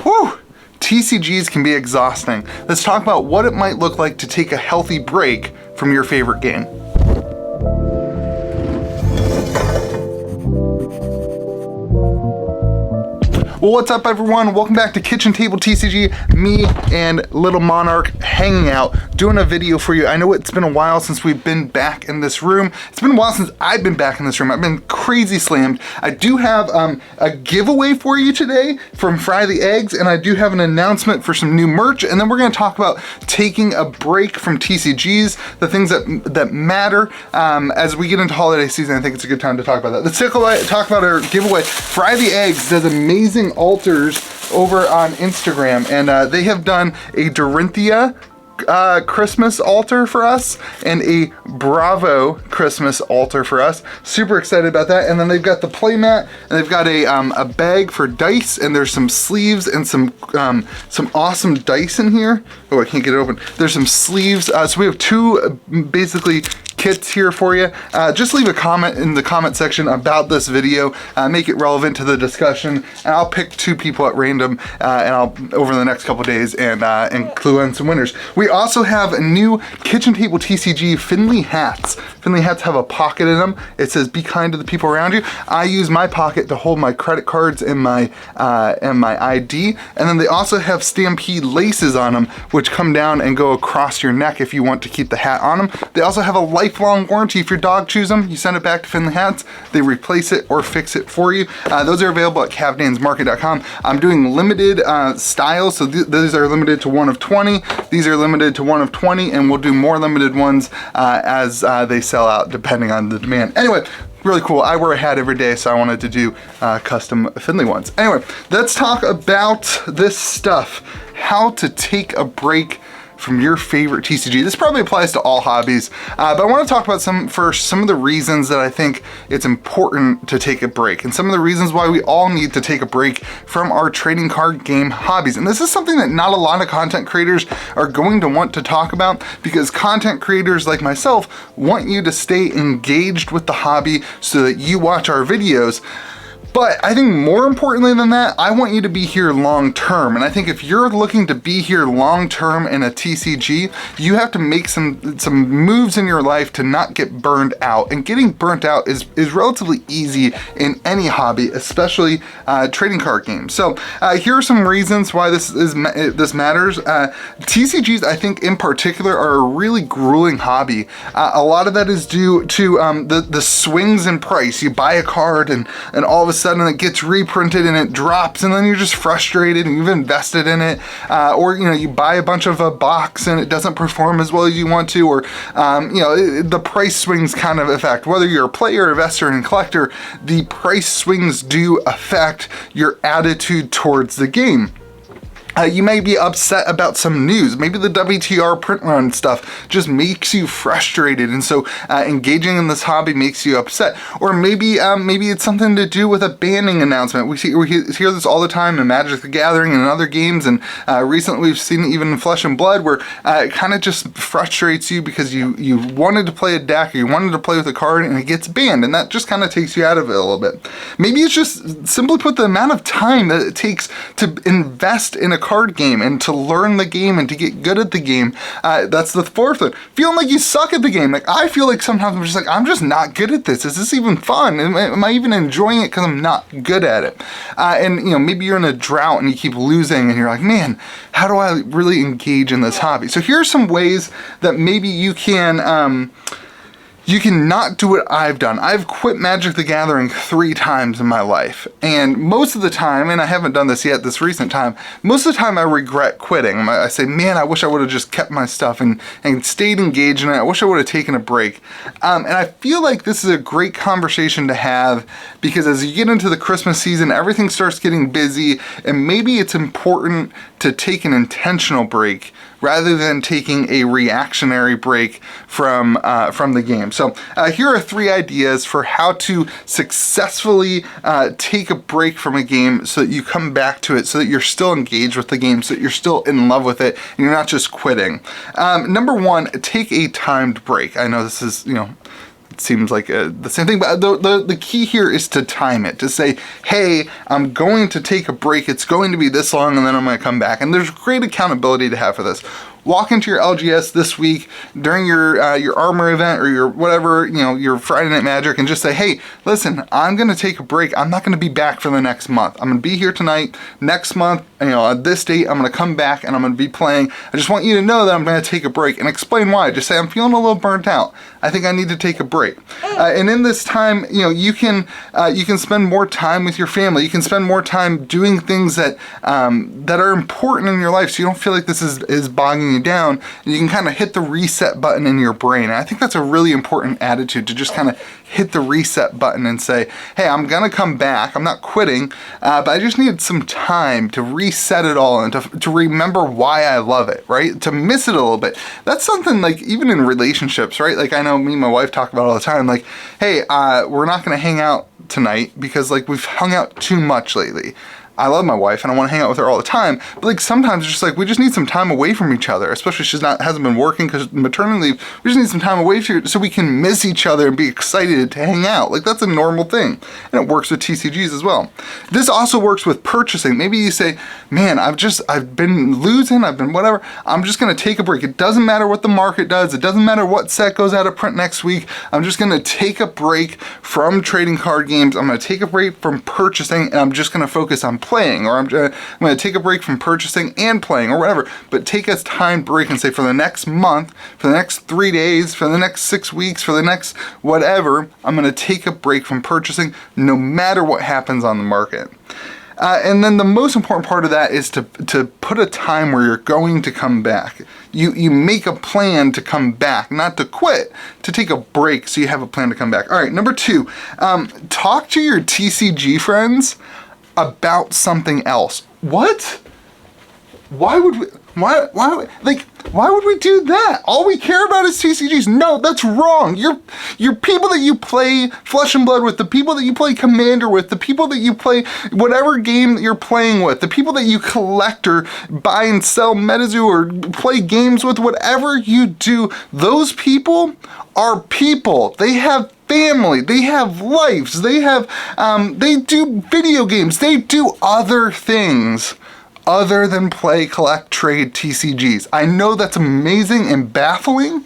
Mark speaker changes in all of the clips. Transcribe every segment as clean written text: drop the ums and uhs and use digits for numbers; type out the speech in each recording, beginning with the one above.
Speaker 1: Whew! TCGs can be exhausting. Let's talk about what it might look like to take a healthy break from your favorite game. Well, what's up everyone? Welcome back to Kitchen Table TCG. Me and Little Monarch hanging out, doing a video for you. I know it's been a while since we've been back in this room. It's been a while since I've been back in this room. I've been crazy slammed. I do have a giveaway for you today from Fry the Eggs, and I do have an announcement for some new merch, and then we're gonna talk about taking a break from TCGs, the things that matter. As we get into holiday season, I think it's a good time to talk about that. Let's talk about our giveaway. Fry the Eggs does amazing altars over on Instagram, and they have done a Dorinthia Christmas altar for us and a Bravo Christmas altar for us. Super excited about that. And then they've got the playmat, and they've got a bag for dice, and there's some sleeves and some awesome dice in here. Oh, I can't get it open. There's some sleeves. So we have two basically kits here for you. Just leave a comment in the comment section about this video, make it relevant to the discussion, and I'll pick two people at random and I'll over the next couple days and clue in some winners. We also have a new Kitchen Table TCG Finley hats. Finley hats have a pocket in them. It says "Be kind to the people around you." I use my pocket to hold my credit cards and my ID, and then they also have Stampede laces on them, which come down and go across your neck if you want to keep the hat on them. They also have a lifelong warranty. If your dog chews them, you send it back to Finley Hats. They replace it or fix it for you. Those are available at cavdansmarket.com. I'm doing limited styles, so these are limited to 1 of 20. These are limited to 1 of 20, and we'll do more limited ones as they sell out depending on the demand. Anyway, really cool. I wear a hat every day, so I wanted to do custom Finley ones. Anyway, let's talk about this stuff. How to take a break from your favorite TCG. This probably applies to all hobbies, but I want to talk about some of the reasons that I think it's important to take a break, and some of the reasons why we all need to take a break from our trading card game hobbies. And this is something that not a lot of content creators are going to want to talk about, because content creators like myself want you to stay engaged with the hobby so that you watch our videos. But I think more importantly than that, I want you to be here long term. And I think if you're looking to be here long term in a TCG, you have to make some moves in your life to not get burned out. And getting burnt out is relatively easy in any hobby, especially trading card games. So here are some reasons why this matters. TCGs, I think in particular, are a really grueling hobby. A lot of that is due to the swings in price. You buy a card and all of a sudden it gets reprinted and it drops, and then you're just frustrated and you've invested in it, or you buy a bunch of a box and it doesn't perform as well as you want to, or the price swings kind of affect whether you're a player, investor, and collector. The price swings do affect your attitude towards the game. You may be upset about some news. Maybe the WTR print run stuff just makes you frustrated, and so engaging in this hobby makes you upset. Or maybe it's something to do with a banning announcement. We hear this all the time in Magic the Gathering and in other games, and recently we've seen it even in Flesh and Blood, where it kind of just frustrates you because you wanted to play a deck or you wanted to play with a card and it gets banned, and that just kind of takes you out of it a little bit. Maybe it's just simply put the amount of time that it takes to invest in a card game and to learn the game and to get good at the game. That's the fourth one. Feeling like you suck at the game. Like, I feel like sometimes I'm just like, I'm just not good at this. Is this even fun? Am I even enjoying it because I'm not good at it? And maybe you're in a drought and you keep losing and you're like, man, how do I really engage in this hobby? So here are some ways that maybe you can not do what I've done. I've quit Magic the Gathering 3 times in my life. And most of the time, and I haven't done this yet this recent time, most of the time I regret quitting. I say, man, I wish I would have just kept my stuff and stayed engaged in it. I wish I would have taken a break. And I feel like this is a great conversation to have, because as you get into the Christmas season, everything starts getting busy, and maybe it's important to take an intentional break rather than taking a reactionary break from the game. So here are 3 ideas for how to successfully take a break from a game so that you come back to it, so that you're still engaged with the game, so that you're still in love with it, and you're not just quitting. Number 1, take a timed break. I know this is, seems like the same thing, but the key here is to time it, to say, hey, I'm going to take a break, it's going to be this long, and then I'm going to come back. And there's great accountability to have for this. Walk into your LGS this week during your Armor event or your whatever, your Friday Night Magic, and just say, hey, listen, I'm going to take a break. I'm not going to be back for the next month. I'm going to be here tonight. Next month, at this date, I'm going to come back and I'm going to be playing. I just want you to know that I'm going to take a break, and explain why. Just say, I'm feeling a little burnt out. I think I need to take a break. And in this time, you can spend more time with your family. You can spend more time doing things that are important in your life, so you don't feel like this is bogging you down, and you can kind of hit the reset button in your brain. And I think that's a really important attitude, to just kind of hit the reset button and say, hey, I'm gonna come back, I'm not quitting, but I just need some time to reset it all and to remember why I love it, right? To miss it a little bit. That's something, like, even in relationships, right? Like, I know me and my wife talk about all the time, like, hey, we're not gonna hang out tonight because, like, we've hung out too much lately. I love my wife and I want to hang out with her all the time, but like sometimes it's just like we just need some time away from each other, especially if hasn't been working because maternity leave. We just need some time away so we can miss each other and be excited to hang out. Like, that's a normal thing, and it works with TCGs as well. This also works with purchasing. Maybe you say, man, I've been losing, I've been whatever. I'm just going to take a break. It doesn't matter what the market does. It doesn't matter what set goes out of print next week. I'm just going to take a break from trading card games. I'm going to take a break from purchasing, and I'm just going to focus on playing, or I'm going to take a break from purchasing and playing, or whatever. But take a time break and say, for the next month, for the next 3 days, for the next 6 weeks, for the next whatever, I'm going to take a break from purchasing no matter what happens on the market. And then the most important part of that is to put a time where you're going to come back. You make a plan to come back, not to quit, to take a break so you have a plan to come back. All right, number 2, talk to your TCG friends about something else. What? Why would we do that? All we care about is TCGs. No, that's wrong. Your people that you play Flesh and Blood with, the people that you play Commander with, the people that you play whatever game that you're playing with, the people that you collect or buy and sell Metazoo or play games with, whatever you do, those people are people. They have family, they have lives, they do video games, they do other things other than play, collect, trade TCGs. I know that's amazing and baffling,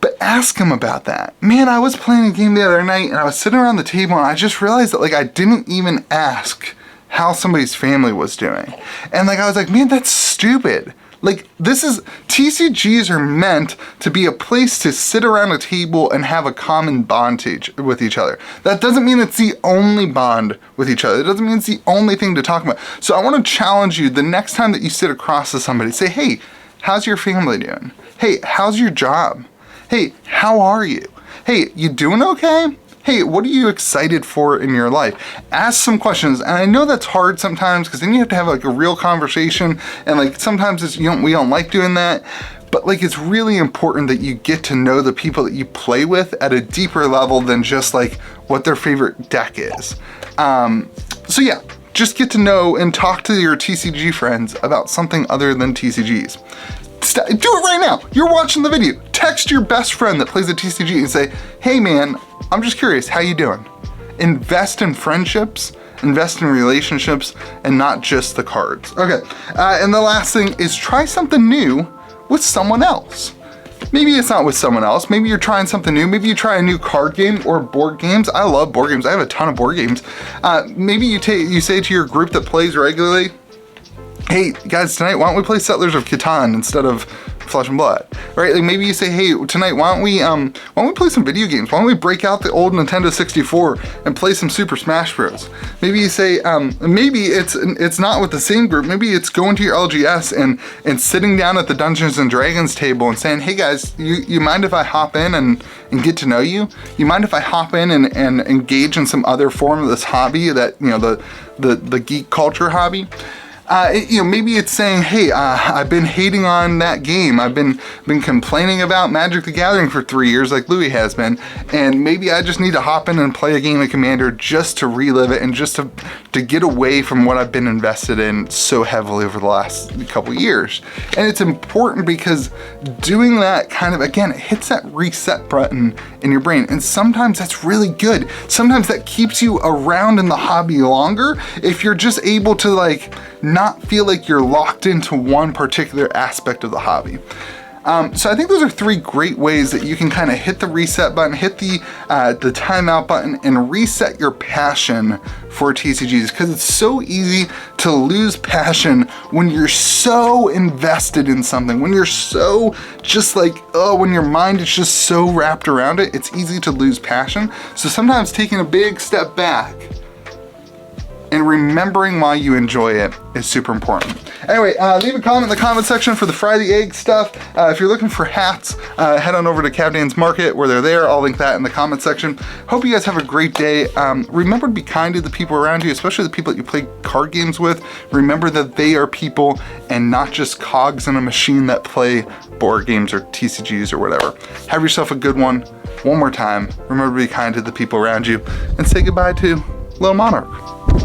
Speaker 1: but ask them about that. Man, I was playing a game the other night and I was sitting around the table and I just realized that, like, I didn't even ask how somebody's family was doing. And like, I was like, man, that's stupid. Like, TCGs are meant to be a place to sit around a table and have a common bond with each other. That doesn't mean it's the only bond with each other. It doesn't mean it's the only thing to talk about. So I want to challenge you, the next time that you sit across to somebody, say, hey, how's your family doing? Hey, how's your job? Hey, how are you? Hey, you doing okay? Hey, what are you excited for in your life? Ask some questions. And I know that's hard sometimes because then you have to have like a real conversation, and like sometimes we don't like doing that. But like, it's really important that you get to know the people that you play with at a deeper level than just like what their favorite deck is. So yeah, just get to know and talk to your TCG friends about something other than TCGs. Do it right now. You're watching the video. Text your best friend that plays a TCG and say, hey man, I'm just curious, how you doing? Invest in friendships, invest in relationships, and not just the cards. Okay, and the last thing is try something new with someone else. Maybe it's not with someone else. Maybe you're trying something new. Maybe you try a new card game or board games. I love board games. I have a ton of board games. Maybe you say to your group that plays regularly, hey guys, tonight why don't we play Settlers of Catan instead of Flesh and Blood, right? Like, maybe you say, hey, tonight why don't we play some video games? Why don't we break out the old Nintendo 64 and play some Super Smash Bros? Maybe you say, maybe it's not with the same group. Maybe it's going to your LGS and sitting down at the Dungeons and Dragons table and saying, hey guys, you mind if I hop in and get to know you? You mind if I hop in and engage in some other form of this hobby that, the geek culture hobby? maybe it's saying, hey, I've been hating on that game. I've been complaining about Magic the Gathering for 3 years like Louis has been, and maybe I just need to hop in and play a game of Commander just to relive it and just to get away from what I've been invested in so heavily over the last couple years. And it's important because doing that kind of, again, it hits that reset button in your brain, and sometimes that's really good. Sometimes that keeps you around in the hobby longer if you're just able to like not feel like you're locked into one particular aspect of the hobby. So I think those are 3 great ways that you can kind of hit the reset button, hit the timeout button, and reset your passion for TCGs, because it's so easy to lose passion when you're so invested in something, when you're so just like, when your mind is just so wrapped around it, it's easy to lose passion. So sometimes taking a big step back and remembering why you enjoy it is super important. Anyway, leave a comment in the comment section for the fry the egg stuff. If you're looking for hats, head on over to Cavdan's Market where they're there. I'll link that in the comment section. Hope you guys have a great day. Remember to be kind to the people around you, especially the people that you play card games with. Remember that they are people and not just cogs in a machine that play board games or TCGs or whatever. Have yourself a good one. One more time, remember to be kind to the people around you, and say goodbye to Little Monarch.